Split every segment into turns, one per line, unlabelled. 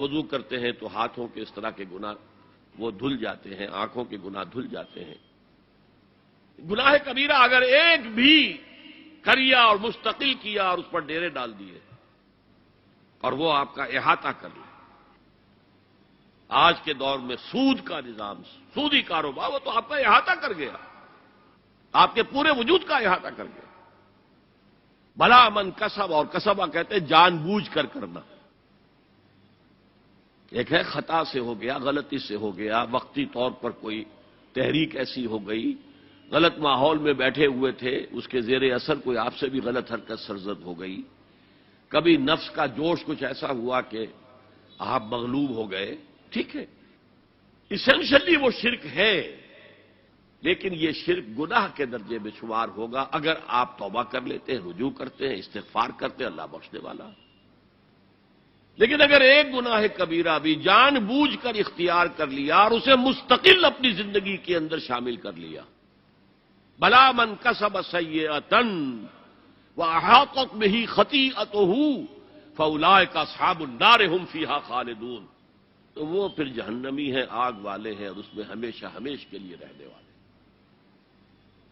وضو کرتے ہیں تو ہاتھوں کے اس طرح کے گناہ وہ دھل جاتے ہیں، آنکھوں کے گناہ دھل جاتے ہیں۔ گناہ کبیرہ اگر ایک بھی کریا اور مستقل کیا اور اس پر ڈیرے ڈال دیے اور وہ آپ کا احاطہ کر لے۔ آج کے دور میں سود کا نظام، سودی کاروبار، وہ تو آپ کا احاطہ کر گیا، آپ کے پورے وجود کا احاطہ کر گیا۔ بھلا من کسب، اور کسبہ کہتے ہیں جان بوجھ کر کرنا۔ ایک ہے خطا سے ہو گیا، غلطی سے ہو گیا، وقتی طور پر کوئی تحریک ایسی ہو گئی، غلط ماحول میں بیٹھے ہوئے تھے، اس کے زیر اثر کوئی آپ سے بھی غلط حرکت سرزد ہو گئی، کبھی نفس کا جوش کچھ ایسا ہوا کہ آپ مغلوب ہو گئے، ٹھیک ہے، اسینشلی وہ شرک ہے، لیکن یہ شرک گناہ کے درجے میں شمار ہوگا اگر آپ توبہ کر لیتے ہیں، رجوع کرتے ہیں، استغفار کرتے ہیں، اللہ بخشنے والا۔ لیکن اگر ایک گناہ کبیرہ بھی جان بوجھ کر اختیار کر لیا اور اسے مستقل اپنی زندگی کے اندر شامل کر لیا، بلا من کسب سیئۃ واحاطت بہ خطیئتہ فاولئک اصحاب النار هم فیہا خالدون، تو وہ پھر جہنمی ہیں، آگ والے ہیں، اور اس میں ہمیشہ ہمیش کے لیے رہنے والے۔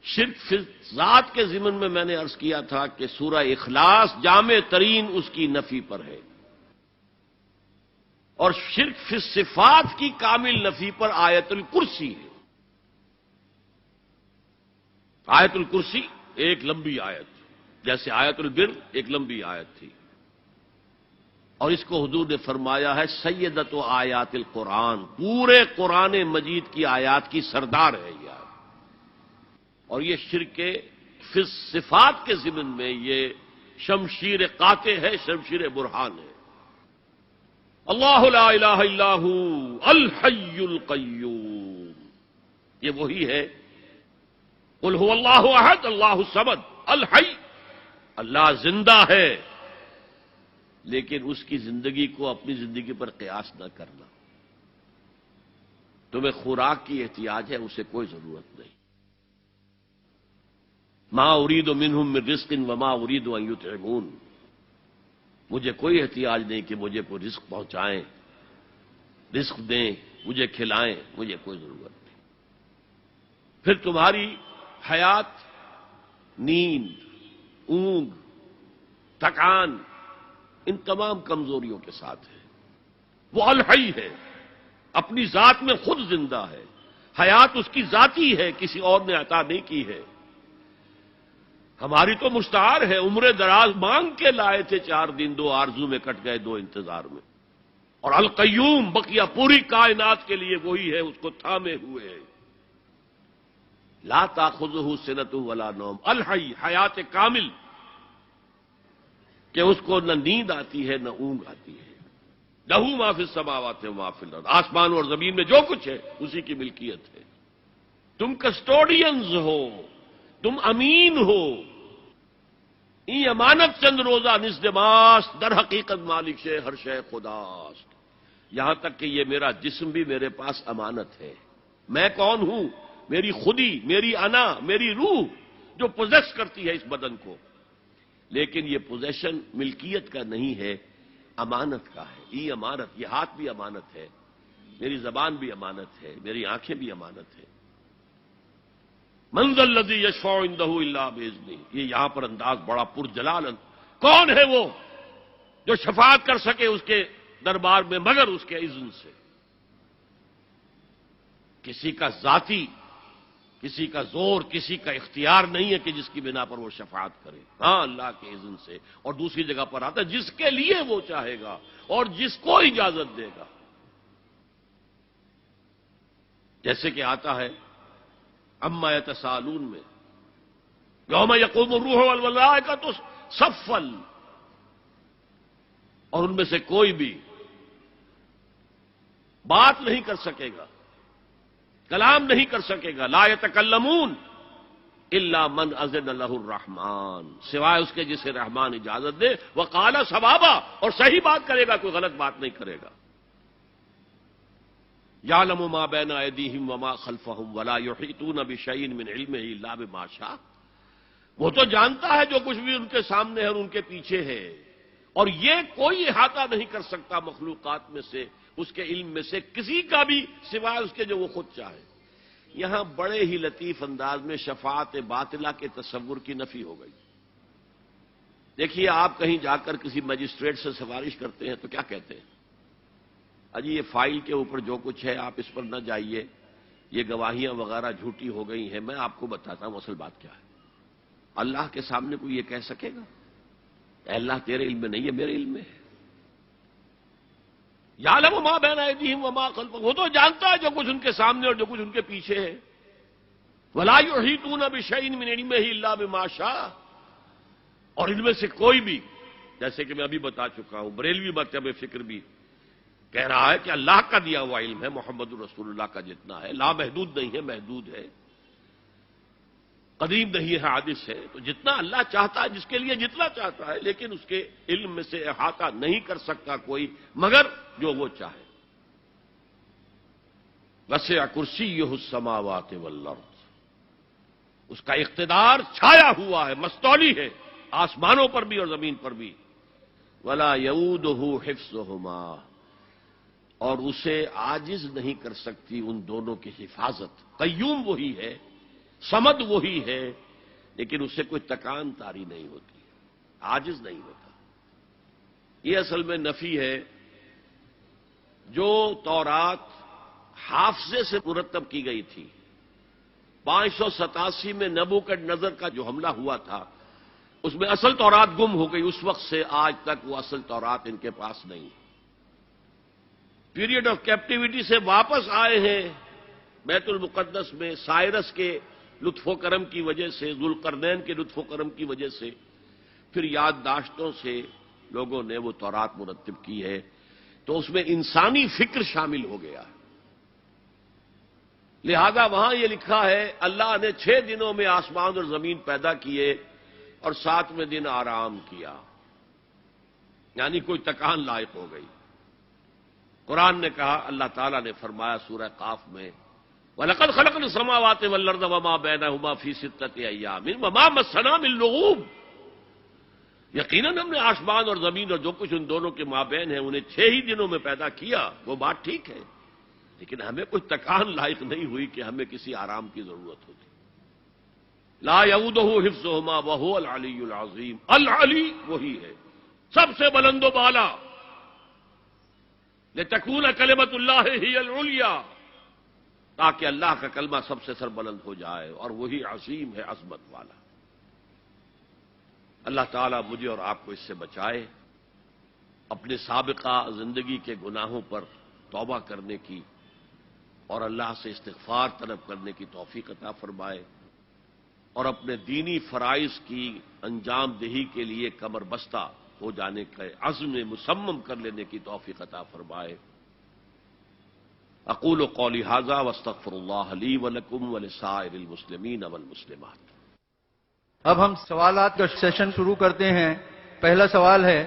شرک فی ذات کے ضمن میں نے عرض کیا تھا کہ سورہ اخلاص جامع ترین اس کی نفی پر ہے، اور شرک فی صفات کی کامل نفی پر آیت الکرسی ہے۔ آیت الکرسی ایک لمبی آیت، جیسے آیت البر ایک لمبی آیت تھی، اور اس کو حضور نے فرمایا ہے سیدۃ آیات القرآن، پورے قرآن مجید کی آیات کی سردار ہے یہ آیت۔ اور یہ شرک فی صفات کے ضمن میں یہ شمشیر قاطع ہے، شمشیر برہان ہے۔ اللہ لا الہ الا ہو الحی القیوم، یہ وہی ہے۔ قل هو اللہ احد اللہ الصمد الحی، اللہ زندہ ہے، لیکن اس کی زندگی کو اپنی زندگی پر قیاس نہ کرنا۔ تمہیں خوراک کی احتیاج ہے، اسے کوئی ضرورت نہیں۔ ما اريد منهم من رزق وما اريد ان يطعمون، مجھے کوئی احتیاج نہیں کہ مجھے کوئی رزق پہنچائیں، رزق دیں، مجھے کھلائیں، مجھے کوئی ضرورت نہیں۔ پھر تمہاری حیات نیند، اونگ، تھکان، ان تمام کمزوریوں کے ساتھ ہے۔ وہ الحی ہے، اپنی ذات میں خود زندہ ہے، حیات اس کی ذاتی ہے، کسی اور نے عطا نہیں کی ہے۔ ہماری تو مستعار ہے، عمر دراز مانگ کے لائے تھے، 4 دن 2 آرزو میں کٹ گئے، 2 انتظار میں۔ اور القیوم بقیہ پوری کائنات کے لیے وہی ہے، اس کو تھامے ہوئے ہے۔ لا تاخذہ سنۃ ولا نوم، الحی، حیات کامل، کہ اس کو نہ نیند آتی ہے نہ اونگ آتی ہے۔ لہ ما فی السماوات و ما فی الارض، آسمان اور زمین میں جو کچھ ہے اسی کی ملکیت ہے۔ تم کسٹوڈینز ہو، تم امین ہو، ای امانت چند روزہ نزدماس، در حقیقت مالک شے ہر شے خداست، یہاں تک کہ یہ میرا جسم بھی میرے پاس امانت ہے۔ میں کون ہوں؟ میری خودی، میری انا، میری روح جو پوزیس کرتی ہے اس بدن کو، لیکن یہ پوزیشن ملکیت کا نہیں ہے، امانت کا ہے۔ ای امانت، یہ ہاتھ بھی امانت ہے، میری زبان بھی امانت ہے، میری آنکھیں بھی امانت ہے۔ من ذا الذی یشفع عندہ الا باذنہ، یہ یہاں پر انداز بڑا پرجلال، کون ہے وہ جو شفاعت کر سکے اس کے دربار میں مگر اس کے اذن سے؟ کسی کا ذاتی، کسی کا زور، کسی کا اختیار نہیں ہے کہ جس کی بنا پر وہ شفاعت کرے، ہاں اللہ کے اذن سے۔ اور دوسری جگہ پر آتا ہے جس کے لیے وہ چاہے گا اور جس کو اجازت دے گا، جیسے کہ آتا ہے اما یتساءلون میں، یوم یقوم الروح والملائکۃ صفا، اور ان میں سے کوئی بھی بات نہیں کر سکے گا، کلام نہیں کر سکے گا، لا یتکلمون الا من اذن لہ الرحمن، سوائے اس کے جسے رحمان اجازت دے، وقال صوابا، اور صحیح بات کرے گا، کوئی غلط بات نہیں کرے گا۔ یعلم ما بین ایدیہم وما خلفہم ولا یحیطون بشیء من علمہ الا بما شاء، وہ تو جانتا ہے جو کچھ بھی ان کے سامنے ہے اور ان کے پیچھے ہے، اور یہ کوئی احاطہ نہیں کر سکتا مخلوقات میں سے، اس کے علم میں سے کسی کا بھی، سوائے اس کے جو وہ خود چاہے۔ یہاں بڑے ہی لطیف انداز میں شفاعت باطلہ کے تصور کی نفی ہو گئی۔ دیکھیے، آپ کہیں جا کر کسی مجسٹریٹ سے سفارش کرتے ہیں تو کیا کہتے ہیں؟ اجی یہ فائل کے اوپر جو کچھ ہے آپ اس پر نہ جائیے، یہ گواہیاں وغیرہ جھوٹی ہو گئی ہیں، میں آپ کو بتاتا ہوں اصل بات کیا ہے۔ اللہ کے سامنے کوئی یہ کہہ سکے گا اے اللہ تیرے علم میں نہیں ہے، میرے علم میں ہے؟ یعلم ما بین ایدیہم وما خلفہم، وہ تو جانتا ہے جو کچھ ان کے سامنے اور جو کچھ ان کے پیچھے ہے۔ ولا یحیطون بشیء من علمہ الا بما شاء، اور ان میں سے کوئی بھی، جیسے کہ میں ابھی بتا چکا ہوں، بریلوی مکتب فکر بھی کہہ رہا ہے کہ اللہ کا دیا ہوا علم ہے، محمد رسول اللہ کا جتنا ہے، لا محدود نہیں ہے، محدود ہے، قدیم نہیں ہے، حادث ہے، تو جتنا اللہ چاہتا ہے، جس کے لیے جتنا چاہتا ہے، لیکن اس کے علم میں سے احاطہ نہیں کر سکتا کوئی مگر جو وہ چاہے۔ وسع کرسیہ السماوات والارض، اس کا اقتدار چھایا ہوا ہے، مستولی ہے، آسمانوں پر بھی اور زمین پر بھی۔ ولا یؤودہ حفظہما، اور اسے عاجز نہیں کر سکتی ان دونوں کی حفاظت۔ قیوم وہی ہے، صمد وہی ہے، لیکن اس سے کوئی تکان تاری نہیں ہوتی، عاجز نہیں ہوتا۔ یہ اصل میں نفی ہے۔ جو تورات حافظے سے مرتب کی گئی تھی، 587 میں نبوکدنضر کا جو حملہ ہوا تھا، اس میں اصل تورات گم ہو گئی، اس وقت سے آج تک وہ اصل تورات ان کے پاس نہیں۔ پیریڈ آف کیپٹیوٹی سے واپس آئے ہیں بیت المقدس میں، سائرس کے لطف و کرم کی وجہ سے، ذوالقرنین کے لطف و کرم کی وجہ سے، پھر یادداشتوں سے لوگوں نے وہ تورات مرتب کی ہے، تو اس میں انسانی فکر شامل ہو گیا ہے۔ لہذا وہاں یہ لکھا ہے اللہ نے 6 دنوں میں آسمان اور زمین پیدا کیے اور 7ویں دن آرام کیا، یعنی کوئی تکان لائق ہو گئی۔ قرآن نے کہا، اللہ تعالیٰ نے فرمایا سورہ قاف میں، وَلَقَدْ خَلَقْنَا السَّمَاوَاتِ وَالْأَرْضَ وَمَا بَيْنَهُمَا فِي 6 أَيَّامٍ وَمَا مَسَّنَا مِن لُغُوبٍ، یقیناً ہم نے آسمان اور زمین اور جو کچھ ان دونوں کے مابین ہے انہیں 6 ہی دنوں میں پیدا کیا۔ وہ بات ٹھیک ہے، لیکن ہمیں کوئی تکان لائق نہیں ہوئی کہ ہمیں کسی آرام کی ضرورت ہوتی۔ لا یؤودہ حفظہما وہو العلی العظیم، العلی وہی ہے سب سے بلند و بالا، لتکون کلمۃ اللہ ہی العلیٰ، تاکہ اللہ کا کلمہ سب سے سر بلند ہو جائے، اور وہی عظیم ہے، عظمت والا۔ اللہ تعالیٰ مجھے اور آپ کو اس سے بچائے، اپنے سابقہ زندگی کے گناہوں پر توبہ کرنے کی اور اللہ سے استغفار طلب کرنے کی توفیق عطا فرمائے، اور اپنے دینی فرائض کی انجام دہی کے لیے کمر بستہ ہو جانے کا عزم مصمم کر لینے کی توفیق عطا فرمائے۔ اقول قولی ھذا واستغفر اللہ لی ولکم ولسائر المسلمین والمسلمات۔
اب ہم سوالات کا سیشن شروع کرتے ہیں۔ پہلا سوال ہے